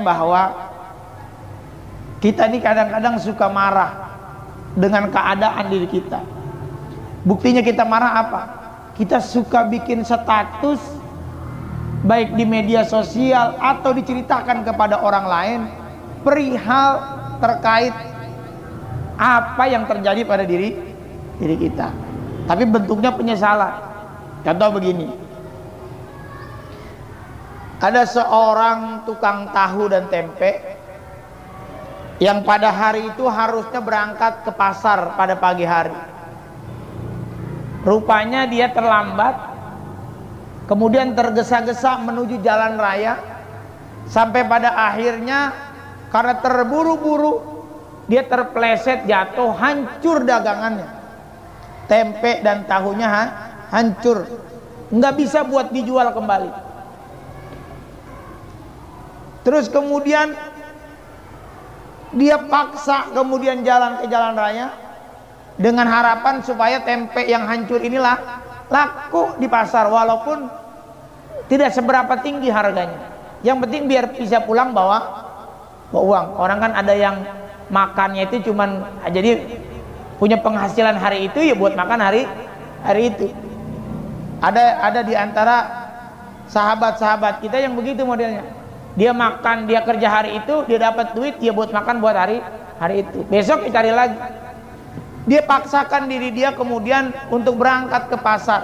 bahwa kita ini kadang-kadang suka marah dengan keadaan diri kita. Buktinya kita marah apa? Kita suka bikin status baik di media sosial atau diceritakan kepada orang lain perihal terkait apa yang terjadi pada diri kita. Tapi bentuknya penyesalan. Contoh begini. Ada seorang tukang tahu dan tempe yang pada hari itu harusnya berangkat ke pasar pada pagi hari. Rupanya dia terlambat, kemudian tergesa-gesa menuju jalan raya, sampai pada akhirnya karena terburu-buru dia terpleset, jatuh, hancur dagangannya. Tempe dan tahunya hancur, nggak bisa buat dijual kembali. Terus kemudian dia paksa kemudian jalan ke jalan raya dengan harapan supaya tempe yang hancur inilah laku di pasar, walaupun tidak seberapa tinggi harganya. Yang penting biar bisa pulang bawa uang. Orang kan ada yang makannya itu cuman jadi punya penghasilan hari itu ya buat makan hari itu. Ada di antara sahabat-sahabat kita yang begitu modelnya. Dia makan, dia kerja hari itu, dia dapat duit, dia buat makan buat hari itu. Besok dicari lagi. Dia paksakan diri dia kemudian untuk berangkat ke pasar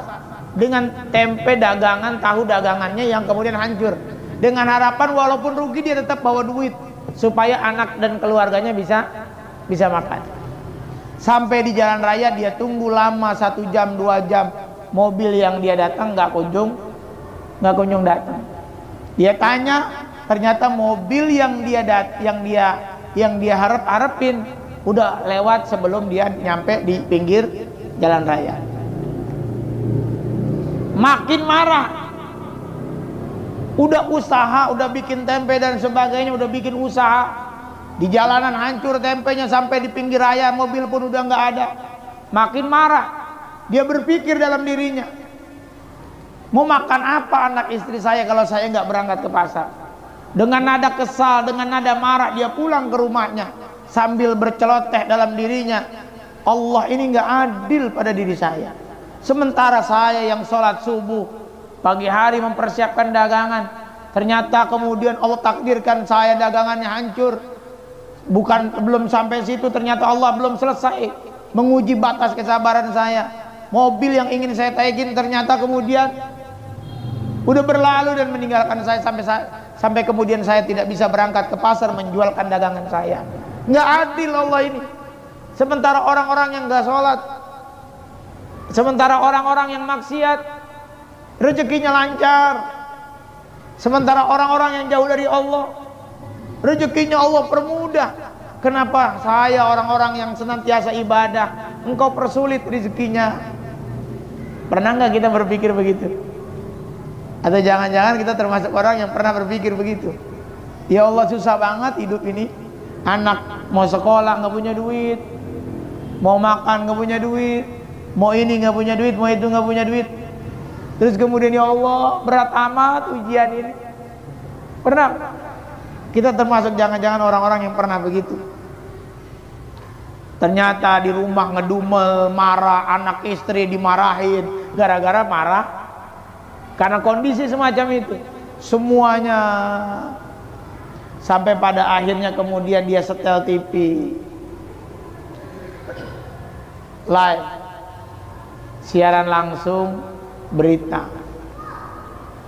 dengan tempe dagangan, tahu dagangannya yang kemudian hancur. Dengan harapan walaupun rugi dia tetap bawa duit supaya anak dan keluarganya bisa makan. Sampai di jalan raya dia tunggu lama 1 jam 2 jam, mobil yang dia datang nggak kunjung datang. Dia tanya, ternyata mobil yang dia harapin udah lewat sebelum dia nyampe di pinggir jalan raya. Makin marah. Udah usaha, udah bikin tempe dan sebagainya, udah bikin usaha. Di jalanan hancur tempenya, sampai di pinggir raya mobil pun udah nggak ada. Makin marah. Dia berpikir dalam dirinya, mau makan apa anak istri saya kalau saya nggak berangkat ke pasar. Dengan nada kesal, dengan nada marah dia pulang ke rumahnya sambil berceloteh dalam dirinya, Allah ini nggak adil pada diri saya. Sementara saya yang sholat subuh pagi hari mempersiapkan dagangan, ternyata kemudian Allah takdirkan saya dagangannya hancur. Belum sampai situ, ternyata Allah belum selesai menguji batas kesabaran saya. Mobil yang ingin saya taikin ternyata kemudian udah berlalu dan meninggalkan saya sampai kemudian saya tidak bisa berangkat ke pasar menjualkan dagangan saya. Nggak adil Allah ini. Sementara orang-orang yang nggak sholat, sementara orang-orang yang maksiat rezekinya lancar, sementara orang-orang yang jauh dari Allah rezekinya Allah permudah. Kenapa saya orang-orang yang senantiasa ibadah engkau persulit rezekinya? Pernah nggak kita berpikir begitu? Atau jangan-jangan kita termasuk orang yang pernah berpikir begitu? Ya Allah, susah banget hidup ini. Anak mau sekolah nggak punya duit, mau makan nggak punya duit, mau ini nggak punya duit, mau itu nggak punya duit. Terus kemudian ya Allah, berat amat ujian ini. Pernah? Kita termasuk jangan-jangan orang-orang yang pernah begitu. Ternyata di rumah ngedumel, marah, anak istri dimarahin gara-gara marah karena kondisi semacam itu. Semuanya sampai pada akhirnya kemudian dia setel TV live, siaran langsung berita.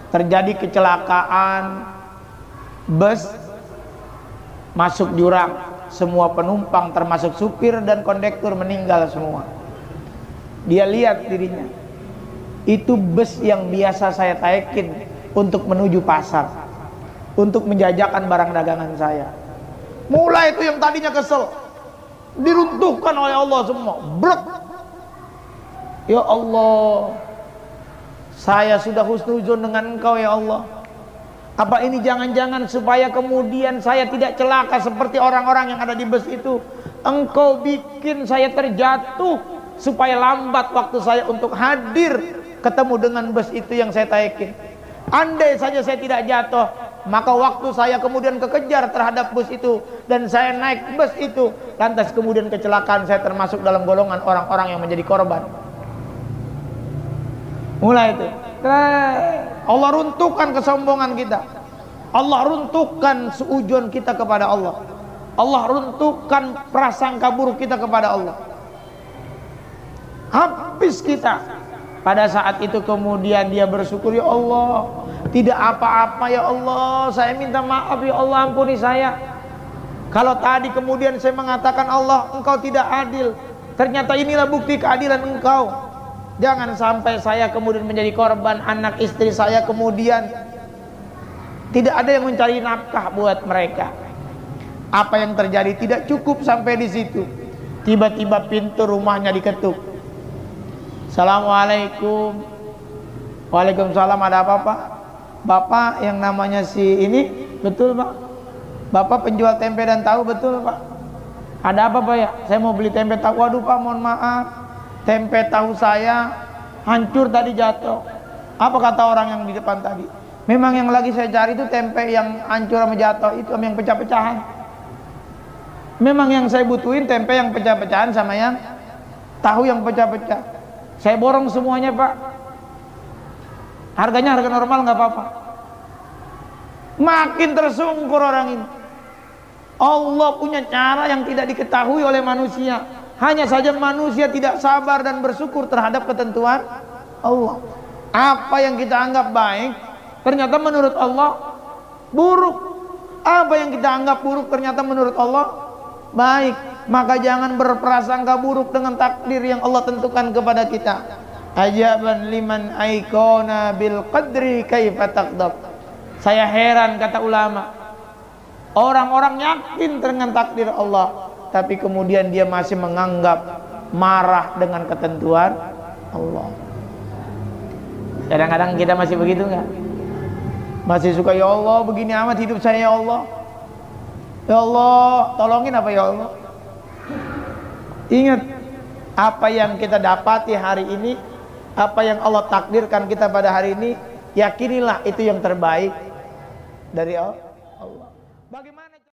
Terjadi kecelakaan bus masuk jurang, semua penumpang termasuk supir dan kondektur meninggal semua. Dia lihat dirinya, itu bus yang biasa saya taikin untuk menuju pasar, untuk menjajakan barang dagangan saya. Mulai itu yang tadinya kesel diruntuhkan oleh Allah semua. Brek. Ya Allah, saya sudah husnuzon dengan engkau ya Allah. Apa ini jangan-jangan supaya kemudian saya tidak celaka seperti orang-orang yang ada di bus itu? Engkau bikin saya terjatuh supaya lambat waktu saya untuk hadir ketemu dengan bus itu yang saya taikin. Andai saja saya tidak jatuh, Maka waktu saya kemudian kekejar terhadap bus itu dan saya naik bus itu, lantas kemudian kecelakaan, saya termasuk dalam golongan orang-orang yang menjadi korban. Mulai itu Allah runtuhkan kesombongan kita, Allah runtuhkan seujuan kita kepada Allah, Allah runtuhkan prasangka buruk kita kepada Allah. Habis kita. Pada saat itu kemudian dia bersyukur, ya Allah, tidak apa-apa ya Allah, saya minta maaf ya Allah, ampuni saya. Kalau tadi kemudian saya mengatakan Allah engkau tidak adil, ternyata inilah bukti keadilan engkau. Jangan sampai saya kemudian menjadi korban, anak istri saya kemudian tidak ada yang mencari nafkah buat mereka. Apa yang terjadi tidak cukup sampai di situ. Tiba-tiba pintu rumahnya diketuk. Assalamualaikum. Waalaikumsalam, ada apa Pak? Bapak yang namanya si ini, betul Pak? Bapak penjual tempe dan tahu, betul Pak? Ada apa Pak ya? Saya mau beli tempe tahu. Waduh Pak, mohon maaf, tempe tahu saya hancur tadi, jatuh. Apa kata orang yang di depan tadi? Memang yang lagi saya cari itu tempe yang hancur sama jatuh, itu yang pecah-pecahan. Memang yang saya butuhin tempe yang pecah-pecahan sama yang tahu yang pecah-pecah. Saya borong semuanya Pak. Harganya harga normal, nggak apa-apa. Makin tersungkur orang ini. Allah punya cara yang tidak diketahui oleh manusia. Hanya saja manusia tidak sabar dan bersyukur terhadap ketentuan Allah. Apa yang kita anggap baik, ternyata menurut Allah buruk. Apa yang kita anggap buruk, ternyata menurut Allah baik. Maka jangan berprasangka buruk dengan takdir yang Allah tentukan kepada kita. Ajaban liman aikona bil qadri kaifa taqdab. Saya heran, kata ulama, orang-orang yakin dengan takdir Allah, tapi kemudian dia masih menganggap marah dengan ketentuan Allah. Kadang-kadang kita masih begitu nggak? Masih suka, ya Allah begini amat hidup saya ya Allah. Ya Allah tolongin apa ya Allah. Ingat, apa yang kita dapati hari ini, apa yang Allah takdirkan kita pada hari ini, yakinilah itu yang terbaik dari Allah.